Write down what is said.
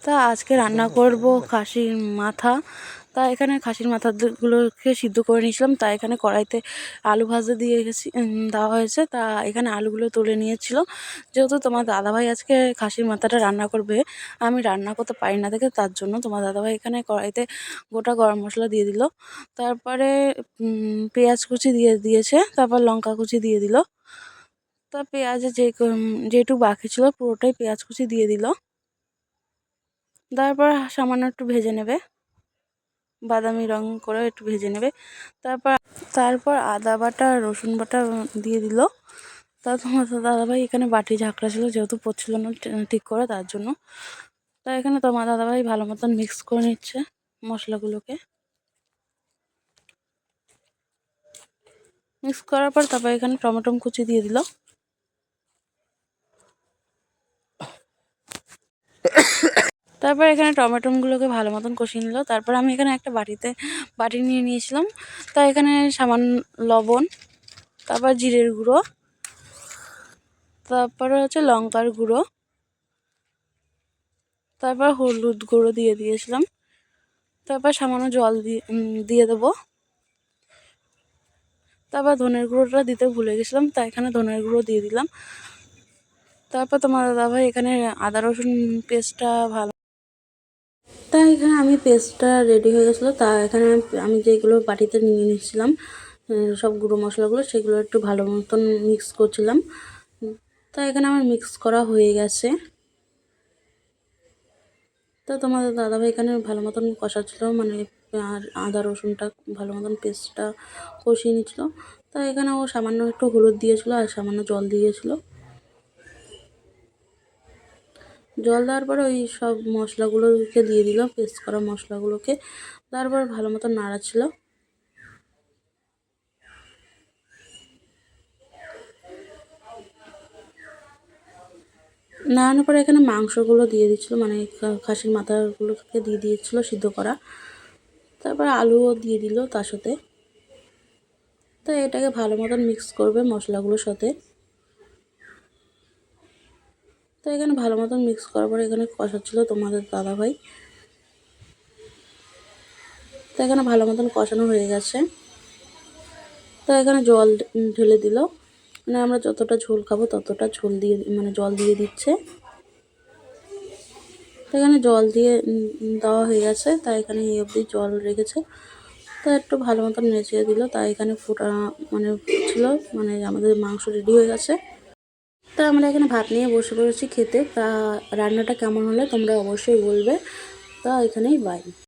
তা আজকে রান্না করব খাসির মাথা। তা এখানে খাসির মাথাগুলোকে সিদ্ধ করে নিয়েছিলাম। তা এখানে কড়াইতে আলু ভাজা দিয়ে গেছি, দেওয়া হয়েছে। তা এখানে আলুগুলো তুলে নিয়েছিল। যেহেতু তোমার দাদাভাই আজকে খাসির মাথাটা রান্না করবে, আমি রান্না করতে পারি না দেখে, তার জন্য তোমার দাদাভাই এখানে কড়াইতে গোটা গরম মশলা দিয়ে দিল। তারপরে পেঁয়াজ কুচি দিয়ে দিয়েছে, তারপর লঙ্কা কুচি দিয়ে দিল। তা পেঁয়াজে যেটুকু বাকি ছিল পুরোটাই পেঁয়াজ কুচি দিয়ে দিল। তারপর সামান্য একটু ভেজে নেবে, বাদামি রং করে একটু ভেজে নেবে। তারপর আদা বাটা রসুন বাটা দিয়ে দিল। তা তোমার দাদাভাই এখানে বাটি ঝাঁকড়া ছিল, যেহেতু পড়ছিল না ঠিক করে, তার জন্য। তা এখানে তোমার দাদাভাই ভালো মতন মিক্স করে নিচ্ছে মশলাগুলোকে। মিক্স করার পর তারপর এখানে টমেটো কুচি দিয়ে দিল। তারপর এখানে টমেটোগুলোকে ভালো মতন কষিয়ে নিল। তারপর আমি এখানে একটা বাটি নিয়ে নিয়েছিলাম। তা এখানে সামান্য লবণ, তারপর জিরের গুঁড়ো, তারপরে হচ্ছে লঙ্কার গুঁড়ো, তারপর হলুদ গুঁড়ো দিয়ে দিয়েছিলাম। তারপর সামান্য জল দিয়ে দেবো। তারপর ধনের গুঁড়োটা দিতে ভুলে গেছিলাম, তাই এখানে ধনের গুঁড়ো দিয়ে দিলাম। তারপর তোমার দাদাভাই এখানে আদা রসুন পেস্টটা তাই এখানে আমি পেস্টটা রেডি হয়ে গেছিলো। তা এখানে আমি যেগুলো বাটিতে নিয়ে নিচ্ছিলাম সব গুঁড়ো মশলাগুলো, সেগুলো একটু ভালো মতন মিক্স করছিলাম। তাই এখানে আমার মিক্স করা হয়ে গেছে। তো তোমাদের দাদাভাই এখানে ভালো মতন কষাচ্ছিলো, মানে আর আদা রসুনটা ভালো মতন পেস্টটা কষিয়ে নিচ্ছিল। তাই এখানে ও সামান্য একটু হলুদ দিয়েছিলো আর সামান্য জল দিয়েছিলো। জল দেওয়ার পরে ওই সব মশলাগুলোকে দিয়ে দিল, পেস্ট করা মশলাগুলোকে। তারপর ভালো মতো নাড়াচ্ছিল। নাড়ানোর পরে এখানে মাংসগুলো দিয়ে দিচ্ছিলো, মানে খাসির মাথাগুলোকে দিয়ে দিয়েছিলো সিদ্ধ করা। তারপর আলুও দিয়ে দিল তার সাথে। তো এটাকে ভালো মতন মিক্স করবে মশলাগুলোর সাথে। তো এখানে ভালো মতন মিক্স করার পরে এখানে কষাচ্ছিল তোমাদের দাদাভাই। তো এখানে ভালো মতন কষানো হয়ে গেছে। তো এখানে জল ঢেলে দিল, মানে আমরা যতটা ঝোল খাবো ততটা ঝোল দিয়ে, মানে জল দিয়ে দিচ্ছে। তো এখানে জল দিয়ে দেওয়া হয়ে গেছে। তাই এখানে এই অবধি জল রেখেছে। তো একটু ভালো মতন নেচিয়ে দিল। তাই এখানে মানে ফুটছিল, মানে আমাদের মাংস রেডি হয়ে গেছে। তা আমরা এখানে ভাত নিয়ে বসে পড়েছি খেতে। তা রান্নাটা কেমন হলে তোমরা অবশ্যই বলবে। তা এখানেই বাই।